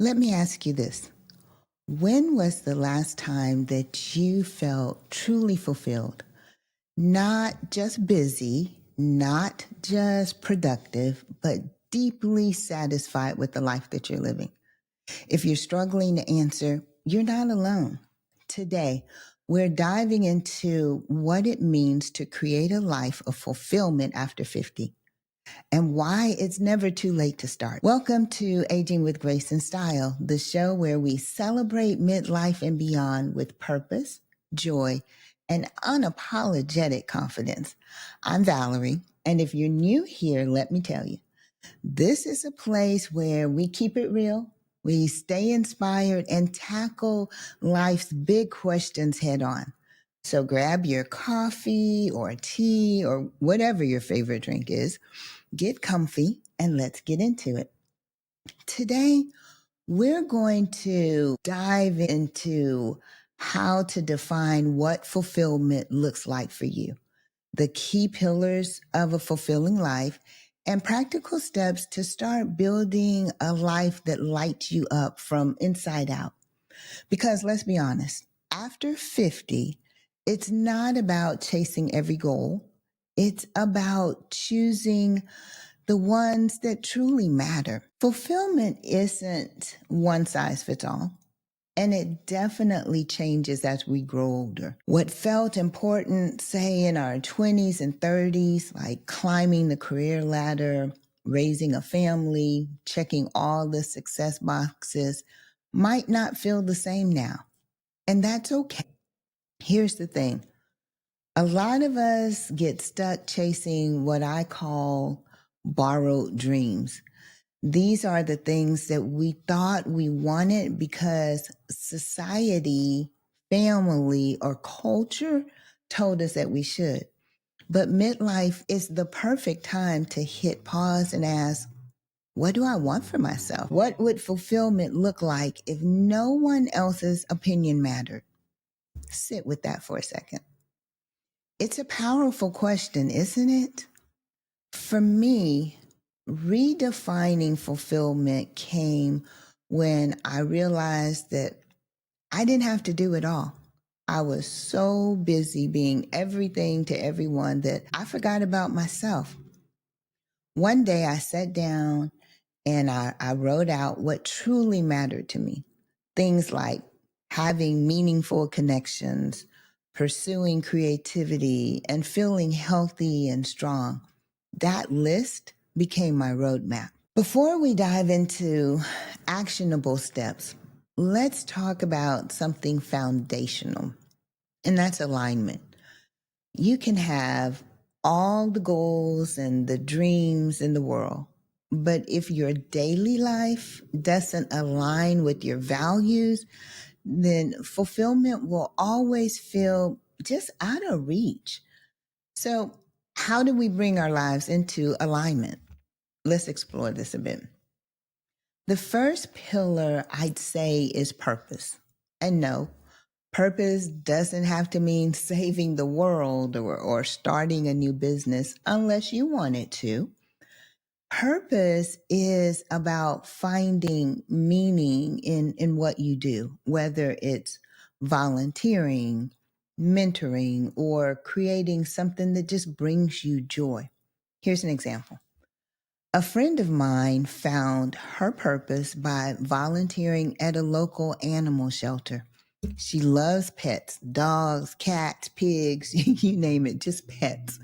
Let me ask you this. When was the last time that you felt truly fulfilled? Not just busy, not just productive, but deeply satisfied with the life that you're living. If you're struggling to answer, you're not alone. Today, we're diving into what it means to create a life of fulfillment after 50 and why it's never too late to start. Welcome to Aging with Grace and Style, the show where we celebrate midlife and beyond with purpose, joy, and unapologetic confidence. I'm Valerie, and if you're new here, let me tell you, this is a place where we keep it real, we stay inspired, and tackle life's big questions head on. So grab your coffee or tea or whatever your favorite drink is, get comfy, and let's get into it. Today, we're going to dive into how to define what fulfillment looks like for you, the key pillars of a fulfilling life, and practical steps to start building a life that lights you up from inside out. Because let's be honest, after 50, it's not about chasing every goal. It's about choosing the ones that truly matter. Fulfillment isn't one size fits all. And it definitely changes as we grow older. What felt important, say in our 20s and 30s, like climbing the career ladder, raising a family, checking all the success boxes, might not feel the same now. And that's okay. Here's the thing. A lot of us get stuck chasing what I call borrowed dreams. These are the things that we thought we wanted because society, family, or culture told us that we should. But midlife is the perfect time to hit pause and ask, what do I want for myself? What would fulfillment look like if no one else's opinion mattered? Sit with that for a second. It's a powerful question, isn't it? For me, redefining fulfillment came when I realized that I didn't have to do it all. I was so busy being everything to everyone that I forgot about myself. One day I sat down and I wrote out what truly mattered to me. Things like having meaningful connections, pursuing creativity, and feeling healthy and strong. That list became my roadmap. Before we dive into actionable steps, let's talk about something foundational, and that's alignment. You can have all the goals and the dreams in the world, but if your daily life doesn't align with your values, then fulfillment will always feel just out of reach. So, how do we bring our lives into alignment? Let's explore this a bit. The first pillar I'd say is purpose. And no, purpose doesn't have to mean saving the world or starting a new business unless you want it to. Purpose is about finding meaning in what you do, whether it's volunteering, mentoring, or creating something that just brings you joy. Here's an example. A friend of mine found her purpose by volunteering at a local animal shelter. She loves pets, dogs, cats, pigs, you name it, just pets.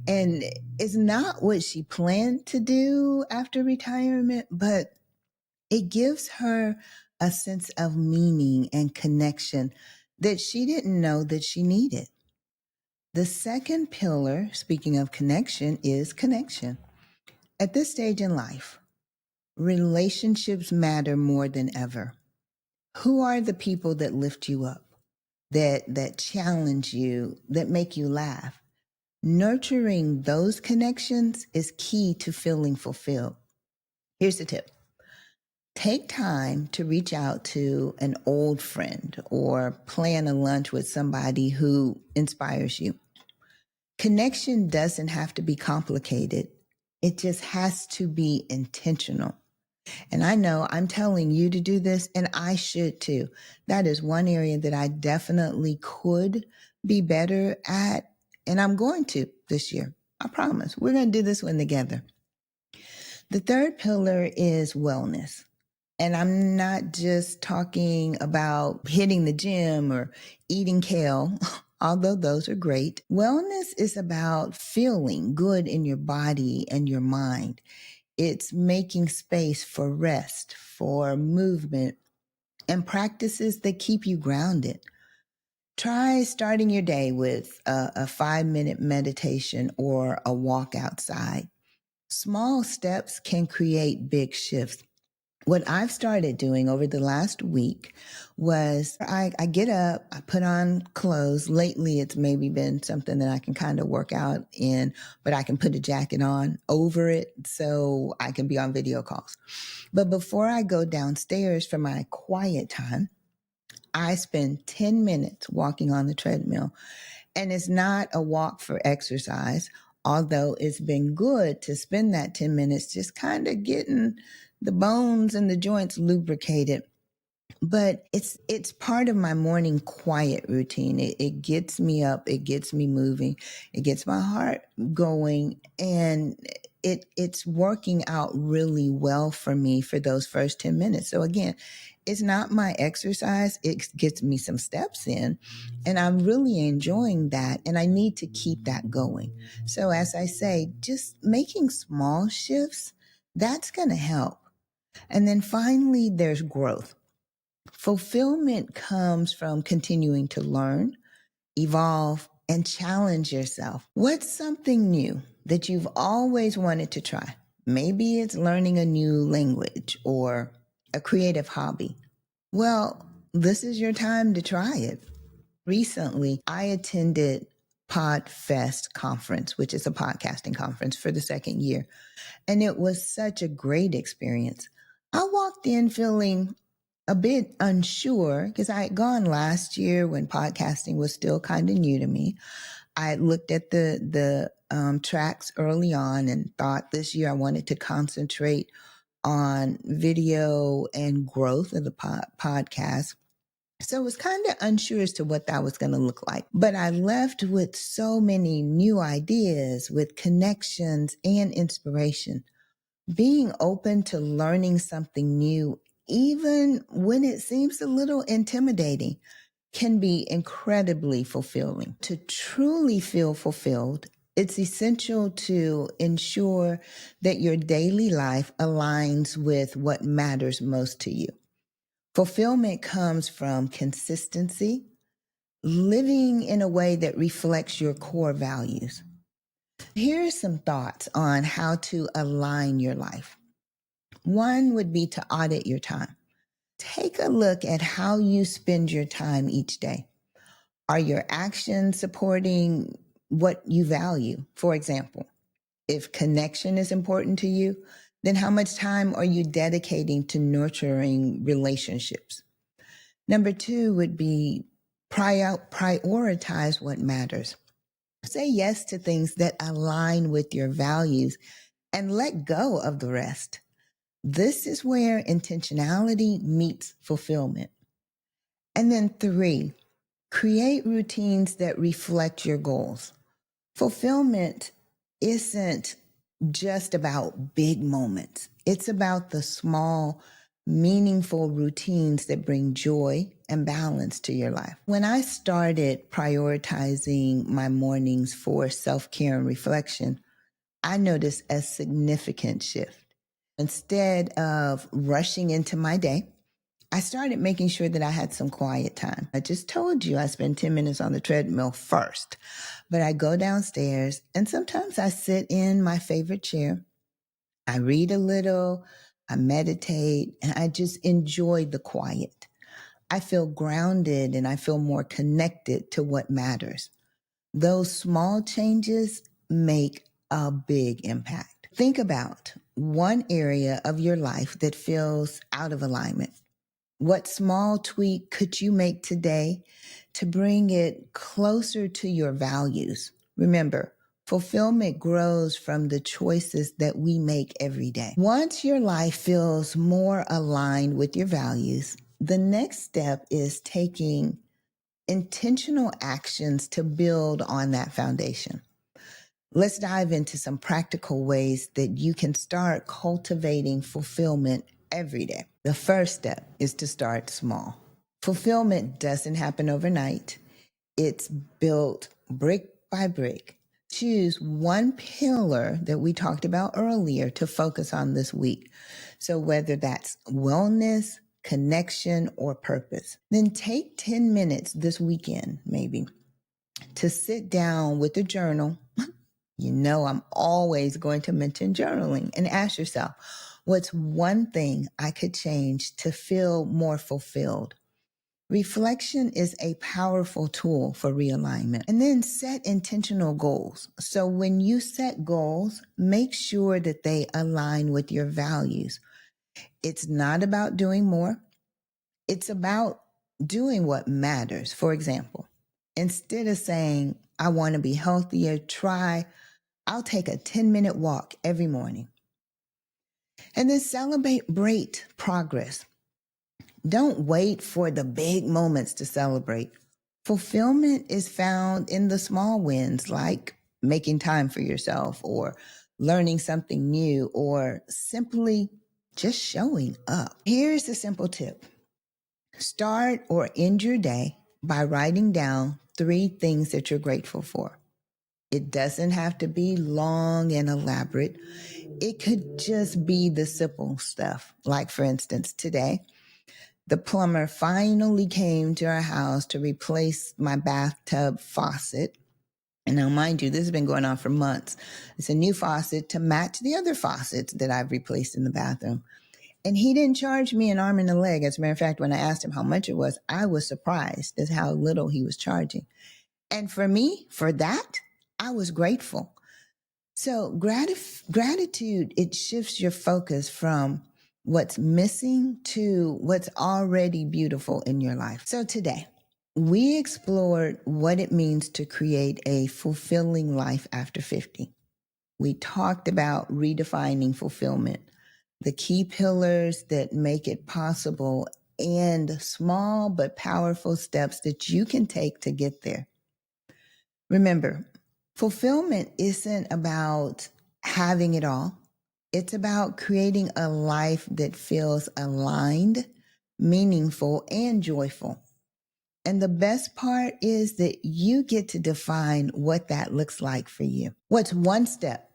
And it's not what she planned to do after retirement, but it gives her a sense of meaning and connection that she didn't know that she needed. The second pillar, speaking of connection, is connection. At this stage in life, relationships matter more than ever. Who are the people that lift you up, that challenge you, that make you laugh? Nurturing those connections is key to feeling fulfilled. Here's the tip. Take time to reach out to an old friend or plan a lunch with somebody who inspires you. Connection doesn't have to be complicated. It just has to be intentional. And I know I'm telling you to do this, and I should too. That is one area that I definitely could be better at. And I'm going to this year. I promise. We're going to do this one together. The third pillar is wellness. And I'm not just talking about hitting the gym or eating kale, although those are great. Wellness is about feeling good in your body and your mind. It's making space for rest, for movement, and practices that keep you grounded. Try starting your day with a 5-minute meditation or a walk outside. Small steps can create big shifts. What I've started doing over the last week was I get up, I put on clothes. Lately, it's maybe been something that I can kind of work out in, but I can put a jacket on over it so I can be on video calls. But before I go downstairs for my quiet time, I spend 10 minutes walking on the treadmill. And it's not a walk for exercise, although it's been good to spend that 10 minutes just kind of getting the bones and the joints lubricated. But it's part of my morning quiet routine. It gets me up, it gets me moving, it gets my heart going, and it's working out really well for me for those first 10 minutes. So again, it's not my exercise. It gets me some steps in, and I'm really enjoying that, and I need to keep that going. So as I say, just making small shifts, that's going to help. And then finally, there's growth. Fulfillment comes from continuing to learn, evolve, and challenge yourself. What's something new that you've always wanted to try? Maybe it's learning a new language or a creative hobby. Well, this is your time to try it. Recently, I attended PodFest conference, which is a podcasting conference for the second year. And it was such a great experience. I walked in feeling a bit unsure because I had gone last year when podcasting was still kind of new to me. I had looked at the tracks early on and thought this year I wanted to concentrate on video and growth of the podcast. So I was kind of unsure as to what that was going to look like. But I left with so many new ideas, with connections and inspiration. Being open to learning something new, even when it seems a little intimidating, can be incredibly fulfilling. To truly feel fulfilled, it's essential to ensure that your daily life aligns with what matters most to you. Fulfillment comes from consistency, living in a way that reflects your core values. Here are some thoughts on how to align your life. One would be to audit your time. Take a look at how you spend your time each day. Are your actions supporting what you value? For example, if connection is important to you, then how much time are you dedicating to nurturing relationships? Number two would be prioritize what matters. Say yes to things that align with your values and let go of the rest. This is where intentionality meets fulfillment. And then three, create routines that reflect your goals. Fulfillment isn't just about big moments. It's about the small, meaningful routines that bring joy and balance to your life. When I started prioritizing my mornings for self-care and reflection, I noticed a significant shift. Instead of rushing into my day, I started making sure that I had some quiet time. I just told you I spend 10 minutes on the treadmill first, but I go downstairs and sometimes I sit in my favorite chair. I read a little, I meditate, and I just enjoy the quiet. I feel grounded and I feel more connected to what matters. Those small changes make a big impact. Think about one area of your life that feels out of alignment. What small tweak could you make today to bring it closer to your values? Remember, Fulfillment grows from the choices that we make every day. Once your life feels more aligned with your values, the next step is taking intentional actions to build on that foundation. Let's dive into some practical ways that you can start cultivating fulfillment every day. The first step is to start small. Fulfillment doesn't happen overnight. It's built brick by brick. Choose one pillar that we talked about earlier to focus on this week. So whether that's wellness, connection, or purpose, then take 10 minutes this weekend, maybe, to sit down with a journal. You know, I'm always going to mention journaling, and ask yourself, what's one thing I could change to feel more fulfilled? Reflection is a powerful tool for realignment. And then set intentional goals. So when you set goals, make sure that they align with your values. It's not about doing more. It's about doing what matters. For example, instead of saying, I want to be healthier, try, I'll take a 10-minute walk every morning. And then celebrate progress. Don't wait for the big moments to celebrate. Fulfillment is found in the small wins, like making time for yourself or learning something new or simply just showing up. Here's a simple tip. Start or end your day by writing down 3 things that you're grateful for. It doesn't have to be long and elaborate. It could just be the simple stuff. Like, for instance, today, the plumber finally came to our house to replace my bathtub faucet. And now, mind you, this has been going on for months. It's a new faucet to match the other faucets that I've replaced in the bathroom. And he didn't charge me an arm and a leg. As a matter of fact, when I asked him how much it was, I was surprised at how little he was charging. And for me, for that, I was grateful. So gratitude, it shifts your focus from what's missing to what's already beautiful in your life. So today, we explored what it means to create a fulfilling life after 50. We talked about redefining fulfillment, the key pillars that make it possible, and small but powerful steps that you can take to get there. Remember, fulfillment isn't about having it all. It's about creating a life that feels aligned, meaningful, and joyful. And the best part is that you get to define what that looks like for you. What's one step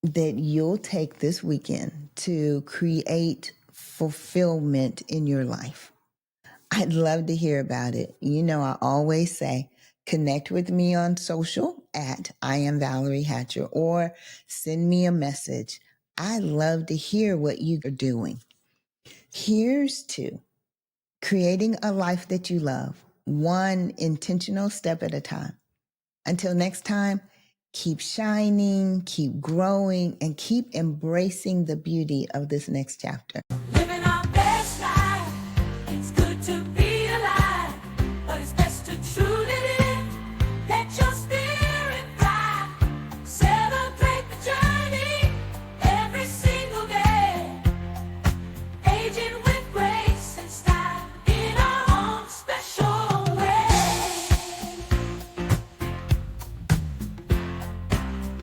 that you'll take this weekend to create fulfillment in your life? I'd love to hear about it. You know, I always say, connect with me on social at I am Valerie Hatcher, or send me a message. I love to hear what you are doing. Here's to creating a life that you love, one intentional step at a time. Until next time, keep shining, keep growing, and keep embracing the beauty of this next chapter.